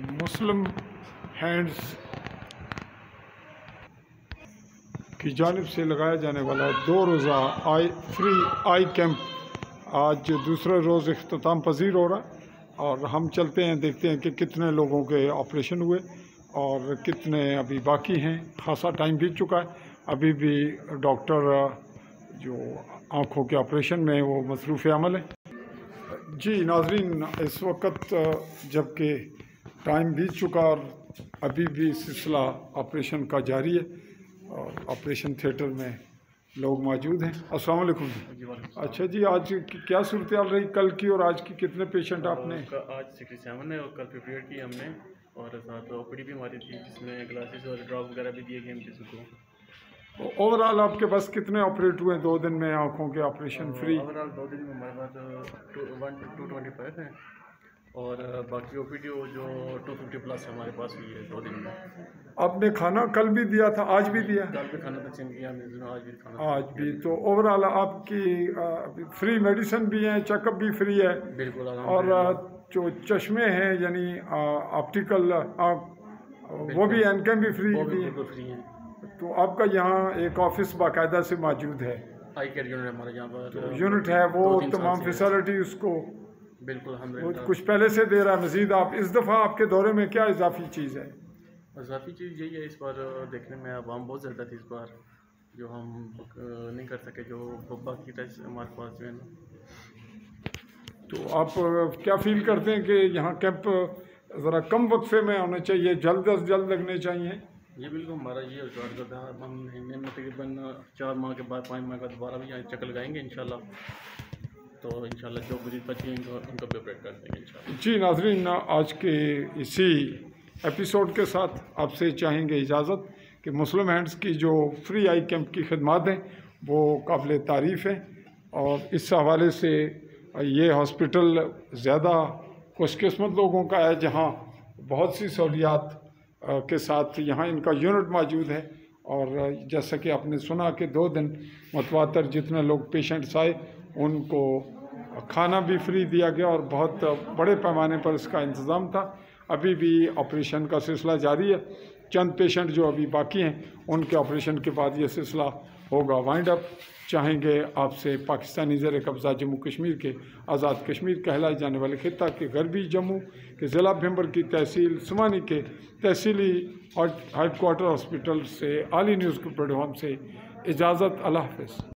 मुस्लिम hands की जानिब से लगाया जाने वाला 2 रोज़ा फ्री आई कैंप आज दूसरे रोज़ इख्तिताम पजीर हो रहा है और हम चलते हैं, देखते हैं कि कितने लोगों के ऑपरेशन हुए और कितने अभी बाकी हैं। खासा टाइम बीत चुका है, अभी भी डॉक्टर जो आँखों के ऑपरेशन में वो मसरूफ़ अमल है। जी नाज़रीन, इस वक्त जबकि टाइम बीत चुका और अभी भी सिलसिला ऑपरेशन का जारी है और ऑपरेशन थिएटर में लोग मौजूद हैं। अस्सलाम वालेकुम। अच्छा जी, आज की क्या सूरत हाल रही कल की और आज की? कितने पेशेंट आपने? आज 67 है और कल 58 की हमने, और साथ ओपीडी भी हमारी थी जिसमें ग्लासेस और ड्रॉप वगैरह भी दिए गए हम किसी को। ओवरऑल आपके पास कितने ऑपरेट हुए 2 दिन में आँखों के ऑपरेशन फ्री? ओवरऑल 2 दिन में हमारे पास 225 हैं और बाकी ओपीडी जो 250 प्लस हमारे पास हुई है 2 दिन में। आपने खाना कल भी दिया था, आज भी दिया? कल भी खाना तकसीम किया हमने, आज भी खाना। आज भी। तो ओवरऑल आपकी फ्री मेडिसिन भी है, चेकअप भी फ्री है? बिल्कुल। और जो चश्मे हैं यानी ऑप्टिकल वो भी एनकम भी फ्री है? तो आपका यहाँ एक ऑफिस बाकायदा से मौजूद है? आई केयर यूनिट हमारे यहाँ पर तो यूनिट है, वो तमाम फैसिलिटी उसको बिल्कुल हम कुछ पहले से दे रहा है मज़ीद। आप इस दफ़ा आपके दौरे में क्या इजाफी चीज़ है? इजाफी चीज़ यही है, इस बार देखने में आवाम बहुत ज़्यादा थी इस बार, जो हम नहीं कर सके, जो बाकी टेस्ट हमारे पास जो है ना। तो आप क्या फील करते हैं कि यहाँ कैंप ज़रा कम वक्फे में होने चाहिए, जल्द अज जल्द लगने चाहिए? ये बिल्कुल हमारा ये विश्वास करता है। हम महीने में तकरीबन 4 माह के बाद 5 माह का दोबारा भी यहाँ चक्कर लगाएंगे इंशाल्लाह। तो इंशाल्लाह जो मरीज बचेंगे उनको भी ऑपरेट कर देंगे इंशाल्लाह। जी नाज़रीन, आज के इसी एपिसोड के साथ आपसे चाहेंगे इजाज़त कि मुस्लिम हैंड्स की जो फ्री आई कैंप की खदमात हैं वो काबिल तारीफ़ हैं और इस हवाले से ये हॉस्पिटल ज़्यादा खुशकिस्मत लोगों का है जहाँ बहुत सी सहूलियात के साथ यहाँ इनका यूनिट मौजूद है। और जैसा कि आपने सुना कि 2 दिन मुतवातर जितने लोग पेशेंट्स आए उनको खाना भी फ्री दिया गया और बहुत बड़े पैमाने पर इसका इंतज़ाम था। अभी भी ऑपरेशन का सिलसिला जारी है, चंद पेशेंट जो अभी बाकी हैं उनके ऑपरेशन के बाद ये सिलसिला होगा वाइंड अप। चाहेंगे आपसे पाकिस्तानी ज़ेर कब्ज़ा जम्मू कश्मीर के आज़ाद कश्मीर कहलाए जाने वाले खित्ता के गरबी जम्मू के ज़िला भिम्बर की तहसील सुमानी के तहसीली हेडक्वार्टर हॉस्पिटल से आली न्यूज़ के प्लेटफॉर्म से इजाज़त। अल्लाह हाफ़िज़।